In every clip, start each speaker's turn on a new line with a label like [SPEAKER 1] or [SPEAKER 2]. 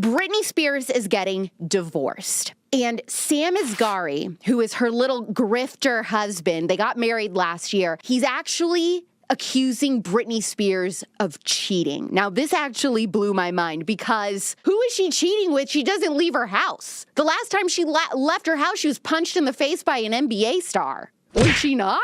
[SPEAKER 1] Britney Spears is getting divorced. And Sam Asghari, who is her little grifter husband, they got married last year. He's actually accusing Britney Spears of cheating. Now, this actually blew my mind because who is she cheating with? She doesn't leave her house. The last time she left her house, she was punched in the face by an NBA star. Was she not?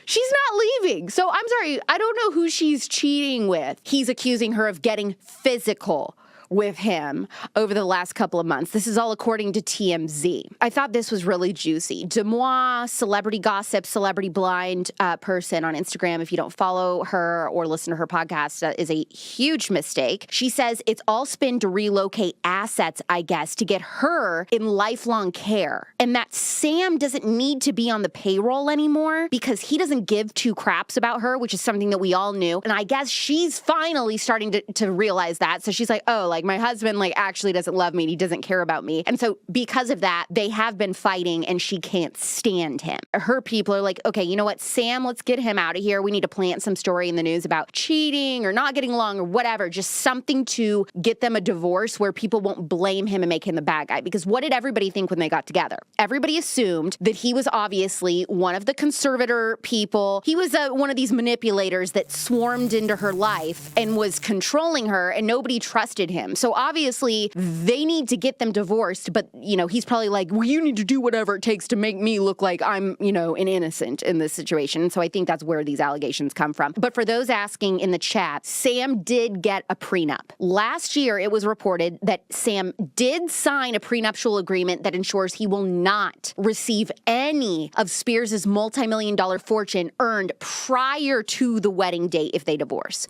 [SPEAKER 1] She's not leaving. So I'm sorry, I don't know who she's cheating with. He's accusing her of getting physical with him over the last couple of months. This is all according to TMZ. I thought this was really juicy. Demois, celebrity gossip, celebrity blind person on Instagram, if you don't follow her or listen to her podcast, is a huge mistake. She says it's all spin to relocate assets, I guess, to get her in lifelong care. And that Sam doesn't need to be on the payroll anymore because he doesn't give two craps about her, which is something that we all knew. And I guess she's finally starting to realize that. So she's like, oh, like my husband actually doesn't love me and he doesn't care about me. And so because of that, they have been fighting and she can't stand him. Her people are like, okay, you know what, Sam, let's get him out of here. We need to plant some story in the news about cheating or not getting along or whatever, just something to get them a divorce where people won't blame him and make him the bad guy. Because what did everybody think when they got together? Everybody assumed that he was obviously one of the conservator people. He was one of these manipulators that swarmed into her life and was controlling her, and nobody trusted him. So obviously they need to get them divorced, but he's probably like, well, you need to do whatever it takes to make me look like I'm, an innocent in this situation. So I think that's where these allegations come from. But for those asking in the chat, Sam did get a prenup. Last year, it was reported that Sam did sign a prenuptial agreement that ensures he will not receive any of Spears' multi-million-dollar fortune earned prior to the wedding date if they divorce.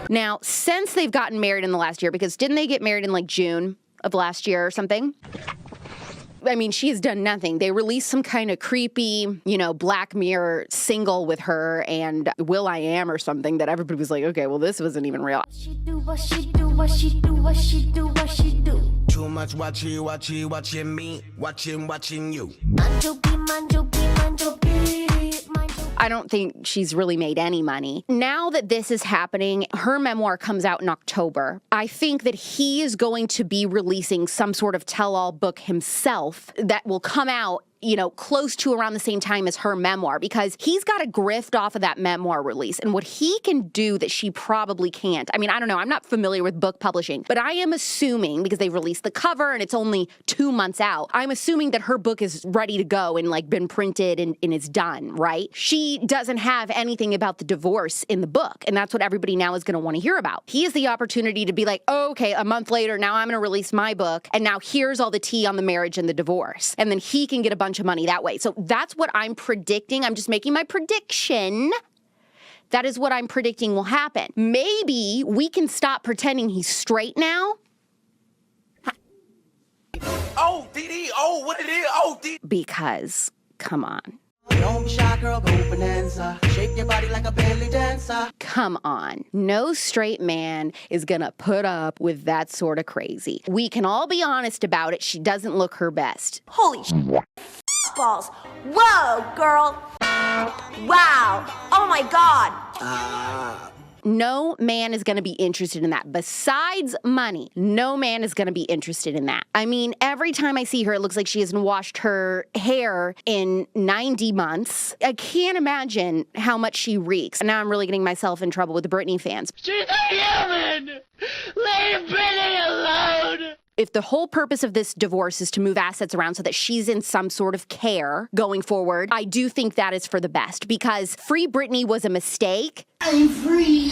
[SPEAKER 1] Now, since they've gotten married in the last year, because didn't they get married in June of last year or something? I mean, she has done nothing. They released some kind of creepy, Black Mirror single with her and will.i.am or something that everybody was like, okay, well, this wasn't even real.
[SPEAKER 2] She do what she do, what she do, what she do, what she do.
[SPEAKER 3] Too much watching me, watching you.
[SPEAKER 1] I don't think she's really made any money. Now that this is happening, her memoir comes out in October. I think that he is going to be releasing some sort of tell-all book himself that will come out close to around the same time as her memoir, because he's got a grift off of that memoir release and what he can do that she probably can't. I mean, I don't know. I'm not familiar with book publishing, but I am assuming, because they released the cover and it's only 2 months out, I'm assuming that her book is ready to go and been printed and is done, right? She doesn't have anything about the divorce in the book, and that's what everybody now is going to want to hear about. He has the opportunity to be like, oh, okay, a month later, now I'm going to release my book, and now here's all the tea on the marriage and the divorce. And then he can get a bunch of money that way. So that's what I'm predicting. I'm just making my prediction. That is what I'm predicting will happen. Maybe we can stop pretending he's straight now.
[SPEAKER 3] Oh, DD, oh, what it is, oh, DD.
[SPEAKER 1] Because, come on.
[SPEAKER 4] Don't be shy, girl, go bonanza. Shake your body like a belly dancer.
[SPEAKER 1] Come on. No straight man is gonna put up with that sort of crazy. We can all be honest about it. She doesn't look her best.
[SPEAKER 2] Holy balls. Whoa, girl. Wow. Oh my God.
[SPEAKER 1] No man is going to be interested in that. Besides money, no man is going to be interested in that. I mean, every time I see her, it looks like she hasn't washed her hair in 90 months. I can't imagine how much she reeks. And now I'm really getting myself in trouble with the Britney fans.
[SPEAKER 5] She's a human! Leave Britney alone!
[SPEAKER 1] If the whole purpose of this divorce is to move assets around so that she's in some sort of care going forward, I do think that is for the best, because Free Britney was a mistake.
[SPEAKER 4] I'm free.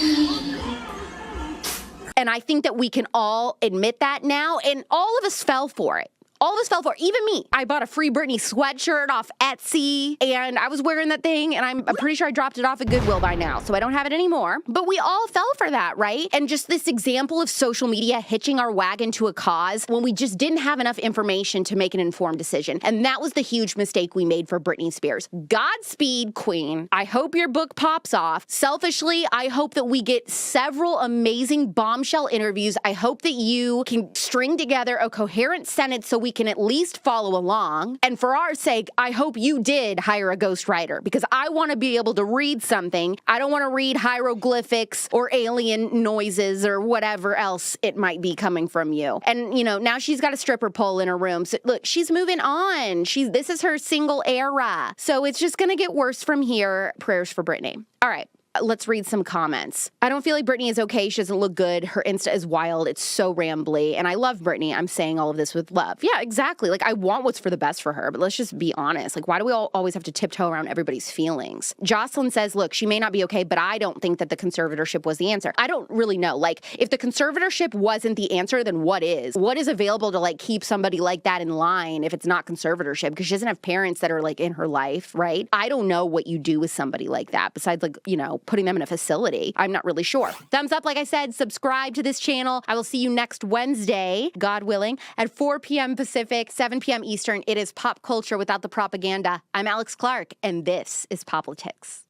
[SPEAKER 1] And I think that we can all admit that now, and all of us fell for it. All of us fell for it, even me. I bought a Free Britney sweatshirt off Etsy, and I was wearing that thing, and I'm pretty sure I dropped it off at Goodwill by now, so I don't have it anymore. But we all fell for that, right? And just this example of social media hitching our wagon to a cause when we just didn't have enough information to make an informed decision. And that was the huge mistake we made for Britney Spears. Godspeed, Queen. I hope your book pops off. Selfishly, I hope that we get several amazing bombshell interviews. I hope that you can string together a coherent sentence so we can at least follow along. And for our sake, I hope you did hire a ghostwriter because I want to be able to read something. I don't want to read hieroglyphics or alien noises or whatever else it might be coming from you. And, you know, now she's got a stripper pole in her room. So look, she's moving on. This is her single era. So it's just going to get worse from here. Prayers for Britney. All right. Let's read some comments. I don't feel like Britney is okay. She doesn't look good. Her Insta is wild. It's so rambly. And I love Britney. I'm saying all of this with love. Yeah, exactly. Like, I want what's for the best for her. But let's just be honest. Like, why do we always have to tiptoe around everybody's feelings? Jocelyn says, look, she may not be okay, but I don't think that the conservatorship was the answer. I don't really know. Like, if the conservatorship wasn't the answer, then what is? What is available to, like, keep somebody like that in line if it's not conservatorship? Because she doesn't have parents that are, like, in her life, right? I don't know what you do with somebody like that besides, like, you know, putting them in a facility. I'm not really sure. Thumbs up, like I said, subscribe to this channel. I will see you next Wednesday, God willing, at 4 p.m. Pacific, 7 p.m. Eastern. It is pop culture without the propaganda. I'm Alex Clark, and this is Poplitics.